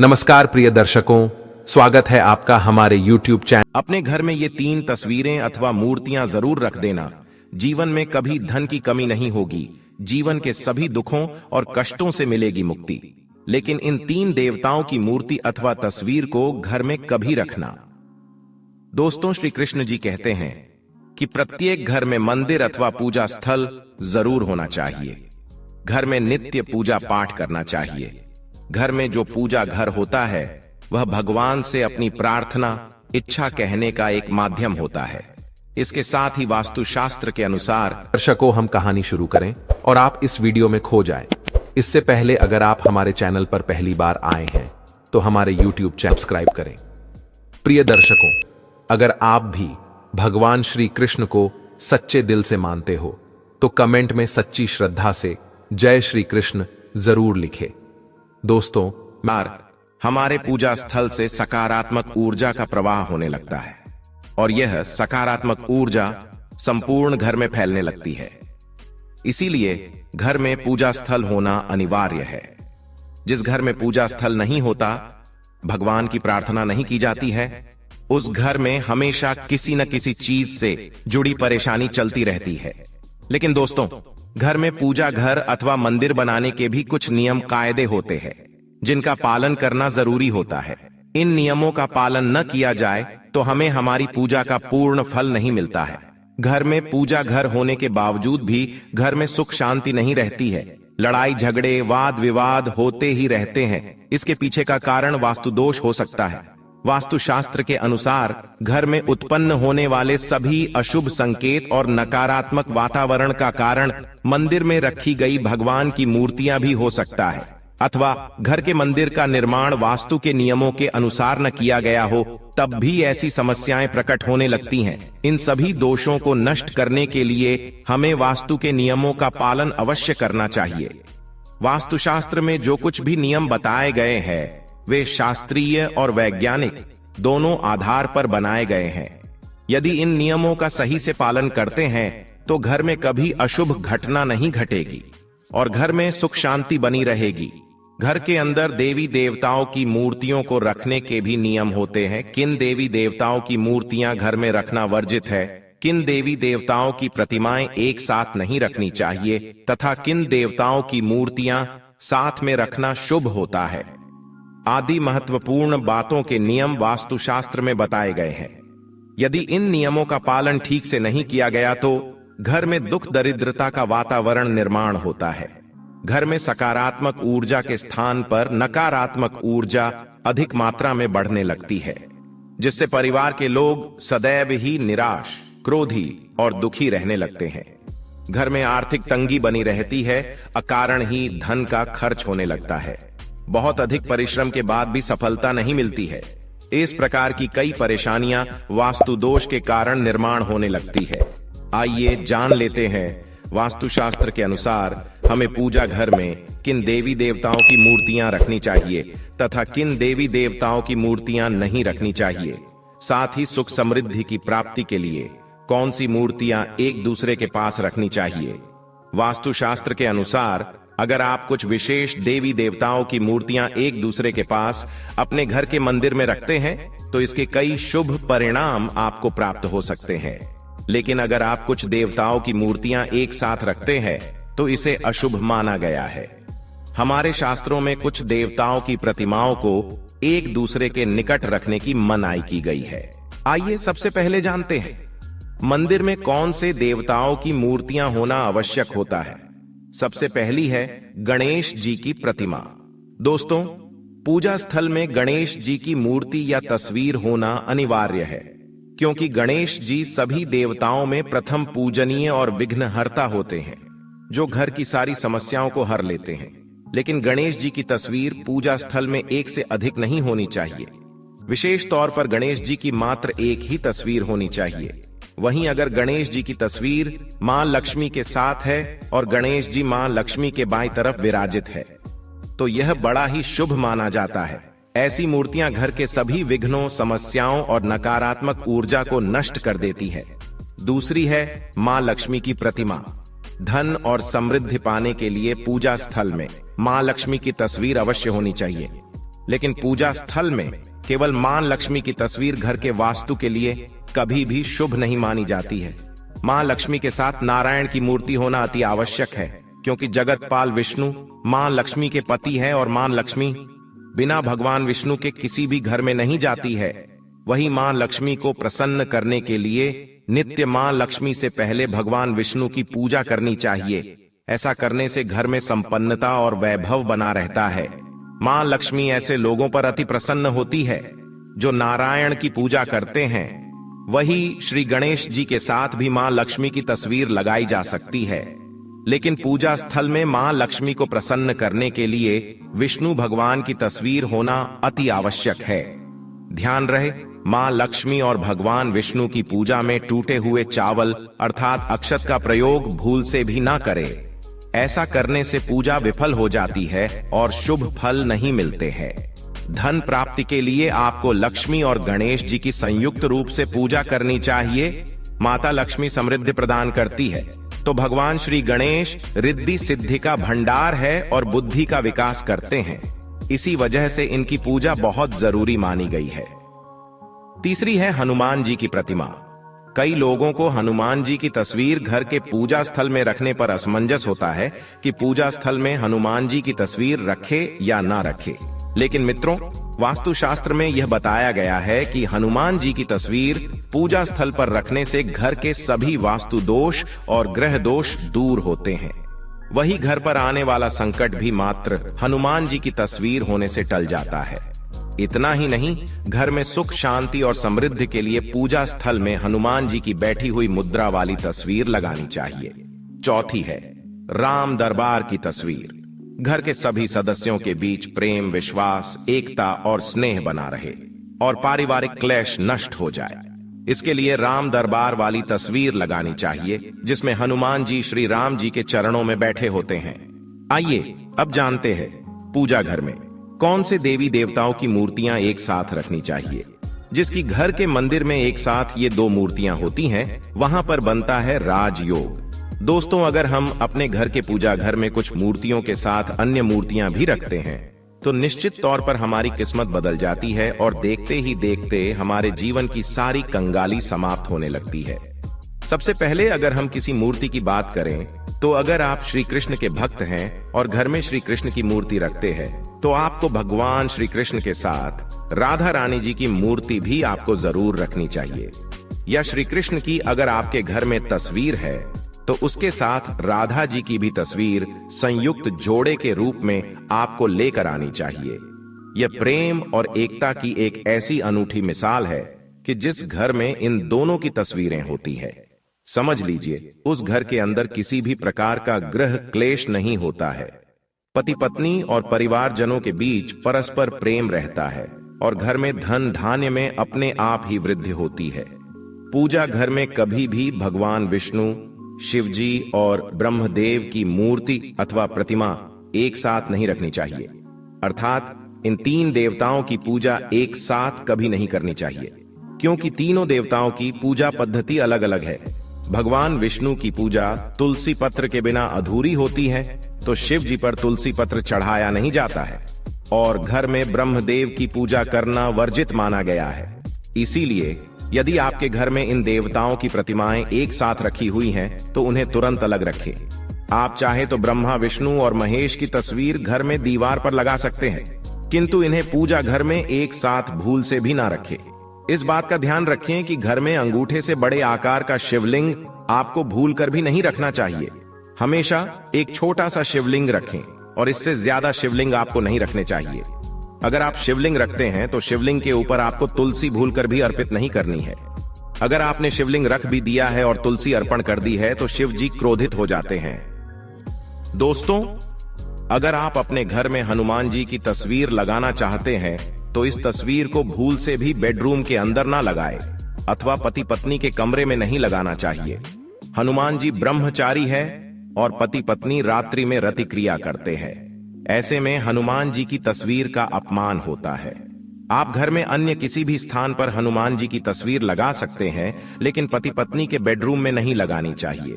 नमस्कार प्रिय दर्शकों, स्वागत है आपका हमारे YouTube चैनल। अपने घर में ये 3 तस्वीरें अथवा मूर्तियां जरूर रख देना। जीवन में कभी धन की कमी नहीं होगी, जीवन के सभी दुखों और कष्टों से मिलेगी मुक्ति। लेकिन इन 3 देवताओं की मूर्ति अथवा तस्वीर को घर में कभी रखना। दोस्तों, श्री कृष्ण जी कहते हैं कि प्रत्येक घर में मंदिर अथवा पूजा स्थल जरूर होना चाहिए। घर में नित्य पूजा पाठ करना चाहिए। घर में जो पूजा घर होता है वह भगवान से अपनी प्रार्थना, इच्छा कहने का एक माध्यम होता है। इसके साथ ही वास्तुशास्त्र के अनुसार दर्शकों, हम कहानी शुरू करें और आप इस वीडियो में खो जाएं। इससे पहले अगर आप हमारे चैनल पर पहली बार आए हैं तो हमारे YouTube चैनल सब्सक्राइब करें। प्रिय दर्शकों, अगर आप भी भगवान श्री कृष्ण को सच्चे दिल से मानते हो तो कमेंट में सच्ची श्रद्धा से जय श्री कृष्ण जरूर लिखें। दोस्तों, हमारे पूजा स्थल से सकारात्मक ऊर्जा का प्रवाह होने लगता है और यह सकारात्मक ऊर्जा संपूर्ण घर में फैलने लगती है। इसीलिए घर में पूजा स्थल होना अनिवार्य है। जिस घर में पूजा स्थल नहीं होता, भगवान की प्रार्थना नहीं की जाती है, उस घर में हमेशा किसी न किसी चीज से जुड़ी परेशानी चलती रहती है। लेकिन दोस्तों, घर में पूजा घर अथवा मंदिर बनाने के भी कुछ नियम कायदे होते हैं जिनका पालन करना जरूरी होता है। इन नियमों का पालन न किया जाए तो हमें हमारी पूजा का पूर्ण फल नहीं मिलता है। घर में पूजा घर होने के बावजूद भी घर में सुख शांति नहीं रहती है। लड़ाई झगड़े, वाद विवाद होते ही रहते हैं। इसके पीछे का कारण वास्तु दोष हो सकता है। वास्तुशास्त्र के अनुसार घर में उत्पन्न होने वाले सभी अशुभ संकेत और नकारात्मक वातावरण का कारण मंदिर में रखी गई भगवान की मूर्तियां भी हो सकता है, अथवा घर के मंदिर का निर्माण वास्तु के नियमों के अनुसार न किया गया हो, तब भी ऐसी समस्याएं प्रकट होने लगती हैं। इन सभी दोषों को नष्ट करने के लिए हमें वास्तु के नियमों का पालन अवश्य करना चाहिए। वास्तुशास्त्र में जो कुछ भी नियम बताए गए हैं वे शास्त्रीय और वैज्ञानिक दोनों आधार पर बनाए गए हैं। यदि इन नियमों का सही से पालन करते हैं तो घर में कभी अशुभ घटना नहीं घटेगी और घर में सुख शांति बनी रहेगी। घर के अंदर देवी देवताओं की मूर्तियों को रखने के भी नियम होते हैं। किन देवी देवताओं की मूर्तियां घर में रखना वर्जित है, किन देवी देवताओं की प्रतिमाएं एक साथ नहीं रखनी चाहिए तथा किन देवताओं की मूर्तियां साथ में रखना शुभ होता है आदि महत्वपूर्ण बातों के नियम वास्तुशास्त्र में बताए गए हैं। यदि इन नियमों का पालन ठीक से नहीं किया गया तो घर में दुख दरिद्रता का वातावरण निर्माण होता है। घर में सकारात्मक ऊर्जा के स्थान पर नकारात्मक ऊर्जा अधिक मात्रा में बढ़ने लगती है, जिससे परिवार के लोग सदैव ही निराश, क्रोधी और दुखी रहने लगते हैं। घर में आर्थिक तंगी बनी रहती है, अकारण ही धन का खर्च होने लगता है। बहुत अधिक परिश्रम के बाद भी सफलता नहीं मिलती है। इस प्रकार की कई परेशानियां वास्तु दोष के कारण निर्माण होने लगती है। आइए जान लेते हैं वास्तुशास्त्र के अनुसार हमें पूजा घर में किन देवी देवताओं की मूर्तियां रखनी चाहिए तथा किन देवी देवताओं की मूर्तियां नहीं रखनी चाहिए। साथ ही सुख समृद्धि की प्राप्ति के लिए कौन सी मूर्तियां एक दूसरे के पास रखनी चाहिए। वास्तुशास्त्र के अनुसार अगर आप कुछ विशेष देवी देवताओं की मूर्तियां एक दूसरे के पास अपने घर के मंदिर में रखते हैं तो इसके कई शुभ परिणाम आपको प्राप्त हो सकते हैं। लेकिन अगर आप कुछ देवताओं की मूर्तियां एक साथ रखते हैं तो इसे अशुभ माना गया है। हमारे शास्त्रों में कुछ देवताओं की प्रतिमाओं को एक दूसरे के निकट रखने की मनाही की गई है। आइए सबसे पहले जानते हैं मंदिर में कौन से देवताओं की मूर्तियां होना आवश्यक होता है। सबसे पहली है गणेश जी की प्रतिमा। दोस्तों, पूजा स्थल में गणेश जी की मूर्ति या तस्वीर होना अनिवार्य है, क्योंकि गणेश जी सभी देवताओं में प्रथम पूजनीय और विघ्नहर्ता होते हैं, जो घर की सारी समस्याओं को हर लेते हैं। लेकिन गणेश जी की तस्वीर पूजा स्थल में एक से अधिक नहीं होनी चाहिए। विशेष तौर पर गणेश जी की मात्र एक ही तस्वीर होनी चाहिए। वहीं अगर गणेश जी की तस्वीर मां लक्ष्मी के साथ है और गणेश जी मां लक्ष्मी के बाईं तरफ विराजित है तो यह बड़ा ही शुभ माना जाता है। ऐसी मूर्तियां घर के सभी विघ्नों, समस्याओं और नकारात्मक ऊर्जा को नष्ट कर देती है। दूसरी है मां लक्ष्मी की प्रतिमा। धन और समृद्धि पाने के लिए पूजा स्थल में मां लक्ष्मी की तस्वीर अवश्य होनी चाहिए। लेकिन पूजा स्थल में केवल मां लक्ष्मी की तस्वीर घर के वास्तु के लिए कभी भी शुभ नहीं मानी जाती है। मां लक्ष्मी के साथ नारायण की मूर्ति होना अति आवश्यक है, क्योंकि जगतपाल विष्णु मां लक्ष्मी के पति है और मां लक्ष्मी बिना भगवान विष्णु के किसी भी घर में नहीं जाती है। वही मां लक्ष्मी को प्रसन्न करने के लिए नित्य मां लक्ष्मी से पहले भगवान विष्णु की पूजा करनी चाहिए। ऐसा करने से घर में संपन्नता और वैभव बना रहता है। मां लक्ष्मी ऐसे लोगों पर अति प्रसन्न होती है जो नारायण की पूजा करते हैं। वही श्री गणेश जी के साथ भी मां लक्ष्मी की तस्वीर लगाई जा सकती है, लेकिन पूजा स्थल में मां लक्ष्मी को प्रसन्न करने के लिए विष्णु भगवान की तस्वीर होना अति आवश्यक है। ध्यान रहे, मां लक्ष्मी और भगवान विष्णु की पूजा में टूटे हुए चावल अर्थात अक्षत का प्रयोग भूल से भी ना करें। ऐसा करने से पूजा विफल हो जाती है और शुभ फल नहीं मिलते हैं। धन प्राप्ति के लिए आपको लक्ष्मी और गणेश जी की संयुक्त रूप से पूजा करनी चाहिए। माता लक्ष्मी समृद्धि प्रदान करती है, तो भगवान श्री गणेश रिद्धि सिद्धि का भंडार है और बुद्धि का विकास करते हैं। इसी वजह से इनकी पूजा बहुत जरूरी मानी गई है। तीसरी है हनुमान जी की प्रतिमा। कई लोगों को हनुमान जी की तस्वीर घर के पूजा स्थल में रखने पर असमंजस होता है कि पूजा स्थल में हनुमान जी की तस्वीर रखे या ना रखे। लेकिन मित्रों, वास्तुशास्त्र में यह बताया गया है कि हनुमान जी की तस्वीर पूजा स्थल पर रखने से घर के सभी वास्तु दोष और ग्रह दोष दूर होते हैं। वही घर पर आने वाला संकट भी मात्र हनुमान जी की तस्वीर होने से टल जाता है। इतना ही नहीं, घर में सुख शांति और समृद्धि के लिए पूजा स्थल में हनुमान जी की बैठी हुई मुद्रा वाली तस्वीर लगानी चाहिए। चौथी है राम दरबार की तस्वीर। घर के सभी सदस्यों के बीच प्रेम, विश्वास, एकता और स्नेह बना रहे और पारिवारिक क्लेश नष्ट हो जाए। इसके लिए राम दरबार वाली तस्वीर लगानी चाहिए, जिसमें हनुमान जी श्री राम जी के चरणों में बैठे होते हैं। आइए अब जानते हैं पूजा घर में कौन से देवी देवताओं की मूर्तियां एक साथ रखनी चाहिए। जिसकी घर के मंदिर में एक साथ ये दो मूर्तियां होती हैं, वहां पर बनता है राजयोग। दोस्तों, अगर हम अपने घर के पूजा घर में कुछ मूर्तियों के साथ अन्य मूर्तियां भी रखते हैं, तो निश्चित तौर पर हमारी किस्मत बदल जाती है और देखते ही देखते हमारे जीवन की सारी कंगाली समाप्त होने लगती है। सबसे पहले अगर हम किसी मूर्ति की बात करें, तो अगर आप श्री कृष्ण के भक्त हैं और घर में श्री कृष्ण की मूर्ति रखते हैं, तो आपको भगवान श्री कृष्ण के साथ राधा रानी जी की मूर्ति भी आपको जरूर रखनी चाहिए। या श्री कृष्ण की अगर आपके घर में तस्वीर है, तो उसके साथ राधा जी की भी तस्वीर संयुक्त जोड़े के रूप में आपको लेकर आनी चाहिए। यह प्रेम और एकता की एक ऐसी अनूठी मिसाल है कि जिस घर में इन दोनों की तस्वीरें होती है, समझ लीजिए उस घर के अंदर किसी भी प्रकार का गृह क्लेश नहीं होता है। पति पत्नी और परिवारजनों के बीच परस्पर प्रेम रहता है और घर में धन धान्य में अपने आप ही वृद्धि होती है। पूजा घर में कभी भी भगवान विष्णु, शिव जी और ब्रह्मदेव की मूर्ति अथवा प्रतिमा एक साथ नहीं रखनी चाहिए। अर्थात इन तीन देवताओं की पूजा एक साथ कभी नहीं करनी चाहिए, क्योंकि तीनों देवताओं की पूजा पद्धति अलग अलग है। भगवान विष्णु की पूजा तुलसी पत्र के बिना अधूरी होती है, तो शिव जी पर तुलसी पत्र चढ़ाया नहीं जाता है, और घर में ब्रह्मदेव की पूजा करना वर्जित माना गया है। इसीलिए यदि आपके घर में इन देवताओं की प्रतिमाएं एक साथ रखी हुई हैं, तो उन्हें तुरंत अलग रखें। आप चाहे तो ब्रह्मा, विष्णु और महेश की तस्वीर घर में दीवार पर लगा सकते हैं, किंतु इन्हें पूजा घर में एक साथ भूल से भी ना रखें। इस बात का ध्यान रखें कि घर में अंगूठे से बड़े आकार का शिवलिंग आपको भूल कर भी नहीं रखना चाहिए। हमेशा एक छोटा सा शिवलिंग रखें और इससे ज्यादा शिवलिंग आपको नहीं रखने चाहिए। अगर आप शिवलिंग रखते हैं तो शिवलिंग के ऊपर आपको तुलसी भूलकर भी अर्पित नहीं करनी है। अगर आपने शिवलिंग रख भी दिया है और तुलसी अर्पण कर दी है, तो शिव जी क्रोधित हो जाते हैं। दोस्तों, अगर आप अपने घर में हनुमान जी की तस्वीर लगाना चाहते हैं, तो इस तस्वीर को भूल से भी बेडरूम के अंदर ना लगाए अथवा पति पत्नी के कमरे में नहीं लगाना चाहिए। हनुमान जी ब्रह्मचारी है और पति पत्नी रात्रि में रति क्रिया करते हैं। ऐसे में हनुमान जी की तस्वीर का अपमान होता है। आप घर में अन्य किसी भी स्थान पर हनुमान जी की तस्वीर लगा सकते हैं, लेकिन पति पत्नी के बेडरूम में नहीं लगानी चाहिए।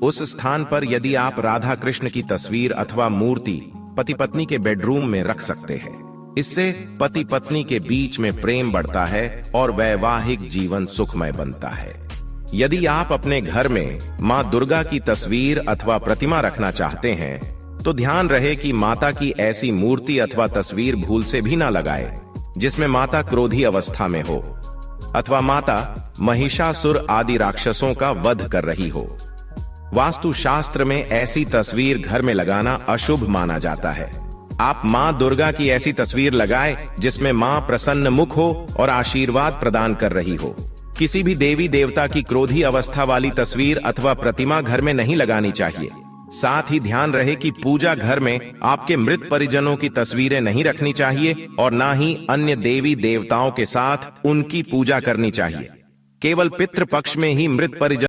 उस स्थान पर यदि आप राधा कृष्ण की तस्वीर अथवा मूर्ति पति पत्नी के बेडरूम में रख सकते हैं। इससे पति पत्नी के बीच में प्रेम बढ़ता है और वैवाहिक जीवन सुखमय बनता है। यदि आप अपने घर में मां दुर्गा की तस्वीर अथवा प्रतिमा रखना चाहते हैं तो ध्यान रहे कि माता की ऐसी मूर्ति अथवा तस्वीर भूल से भी ना लगाए जिसमें माता क्रोधी अवस्था में हो अथवा माता महिषासुर आदि राक्षसों का वध कर रही हो। वास्तु शास्त्र में ऐसी तस्वीर घर में लगाना अशुभ माना जाता है। आप मां दुर्गा की ऐसी तस्वीर लगाएं जिसमें मां प्रसन्न मुख हो और आशीर्वाद प्रदान कर रही हो। किसी भी देवी देवता की क्रोधी अवस्था वाली तस्वीर अथवा प्रतिमा घर में नहीं लगानी चाहिए। साथ ही ध्यान रहे कि पूजा घर में आपके मृत परिजनों की तस्वीरें नहीं रखनी चाहिए और ना ही अन्य देवी देवताओं के साथ उनकी पूजा करनी चाहिए। केवल पितृ पक्ष में ही मृत परिजन